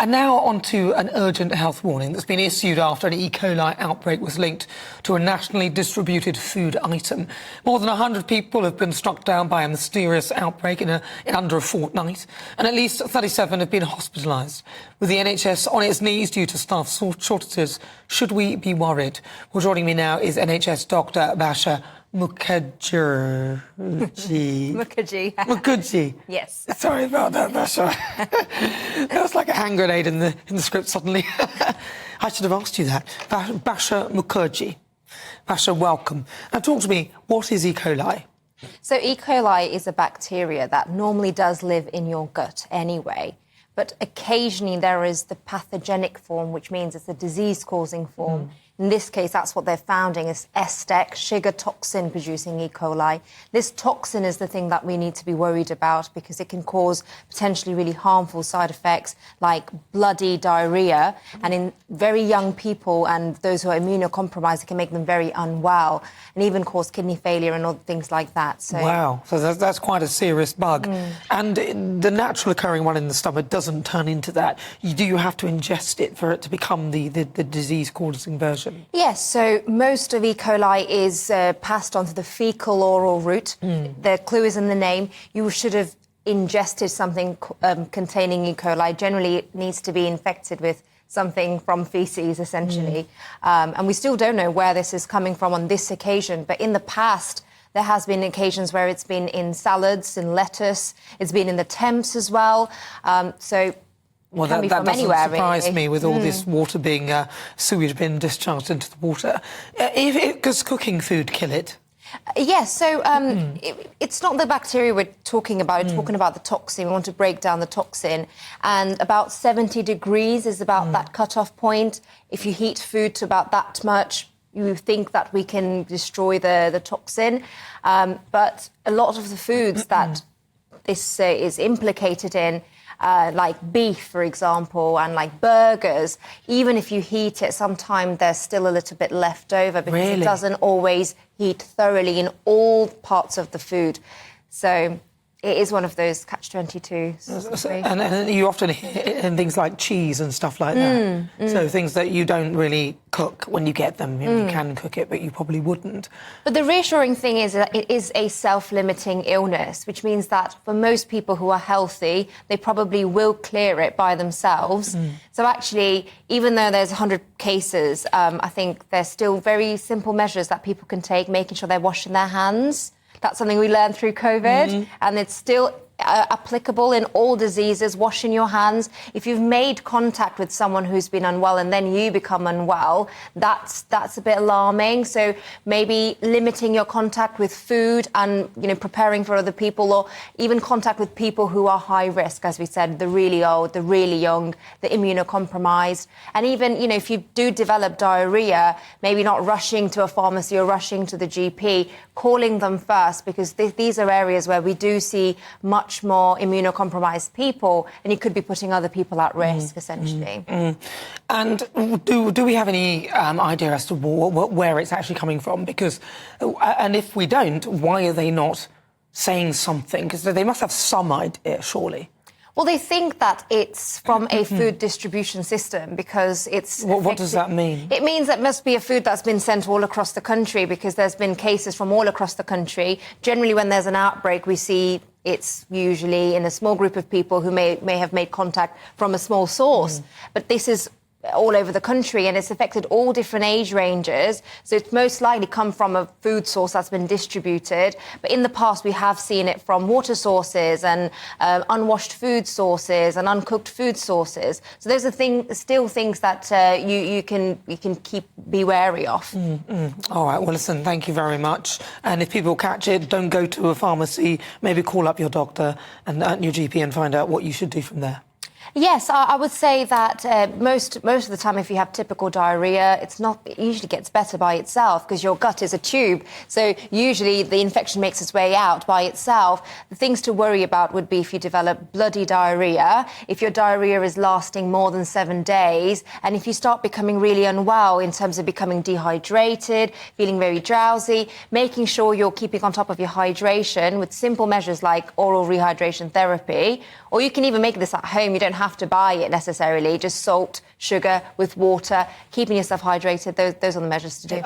And now on to an urgent health warning that's been issued after an E. coli outbreak was linked to a nationally distributed food item. More than 100 people have been struck down by a mysterious outbreak in under a fortnight, and at least 37 have been hospitalised. With the NHS on its knees due to staff shortages, should we be worried? Well, joining me now is NHS Dr. Basha Mukherjee. Mukherjee. Yes. Sorry about that, Basha. That was like a hand grenade in the script suddenly. I should have asked you that. Basha Mukherjee. Basha, welcome. Now talk to me, what is E. coli? So E. coli is a bacteria that normally does live in your gut anyway, but occasionally there is the pathogenic form, which means it's a disease-causing form. In this case, that's what they're founding is STEC, sugar toxin-producing E. coli. This toxin is the thing that we need to be worried about because it can cause potentially really harmful side effects like bloody diarrhoea. And in very young people and those who are immunocompromised, it can make them very unwell and even cause kidney failure and other things like that. So, wow, so that's quite a serious bug. And the natural occurring one in the stomach doesn't turn into that. Do you have to ingest it for it to become the disease-causing version? Yes, so most of E. coli is passed on to the fecal-oral route. The clue is in the name. You should have ingested something containing E. coli. Generally, it needs to be infected with something from faeces, essentially. And we still don't know where this is coming from on this occasion. But in the past, there has been occasions where it's been in salads, in lettuce. It's been in the temps as well. Well, that doesn't surprise me with all this water being, sewage being discharged into the water. Does cooking food kill it? Yes, so it's not the bacteria we're talking about. We're talking about the toxin. We want to break down the toxin. And about 70 degrees is about that cut-off point. If you heat food to about that much, you think that we can destroy the toxin. But a lot of the foods that this is implicated in, like beef, for example, and like burgers, even if you heat it, sometimes there's still a little bit left over because it doesn't always heat thoroughly in all parts of the food. So it is one of those catch-22s. And you often hear in things like cheese and stuff like that. So things that you don't really cook when you get them. You can cook it, but you probably wouldn't. But the reassuring thing is that it is a self-limiting illness, which means that for most people who are healthy, they probably will clear it by themselves. So actually, even though there's 100 cases, I think there's still very simple measures that people can take, making sure they're washing their hands. That's something we learned through COVID, and it's still applicable in all diseases, washing your hands. If you've made contact with someone who's been unwell and then you become unwell, that's a bit alarming. So maybe limiting your contact with food and, preparing for other people, or even contact with people who are high risk, as we said, the really old, the really young, the immunocompromised. And even, if you do develop diarrhoea, maybe not rushing to a pharmacy or rushing to the GP, calling them first, because these are areas where we do see much more immunocompromised people, and you could be putting other people at risk, essentially. And do we have any idea as to where it's actually coming from? Because, and if we don't, why are they not saying something? Because they must have some idea, surely. Well, they think that it's from a food distribution system because it's... What does that mean? It means that must be a food that's been sent all across the country because there's been cases from all across the country. Generally, when there's an outbreak, we see it's usually in a small group of people who may have made contact from a small source. But this is all over the country and it's affected all different age ranges. So it's most likely come from a food source that's been distributed. But in the past, we have seen it from water sources and unwashed food sources and uncooked food sources. So those are still things that you can be wary of. All right, well, listen, thank you very much. And if people catch it, don't go to a pharmacy, maybe call up your doctor and your GP and find out what you should do from there. Yes, I would say that most of the time, if you have typical diarrhoea, it usually gets better by itself because your gut is a tube. So usually the infection makes its way out by itself. The things to worry about would be if you develop bloody diarrhoea, if your diarrhoea is lasting more than 7 days, and if you start becoming really unwell in terms of becoming dehydrated, feeling very drowsy, making sure you're keeping on top of your hydration with simple measures like oral rehydration therapy, or you can even make this at home. You don't don't have to buy it necessarily, just salt, sugar with water, keeping yourself hydrated. Those are the measures to do.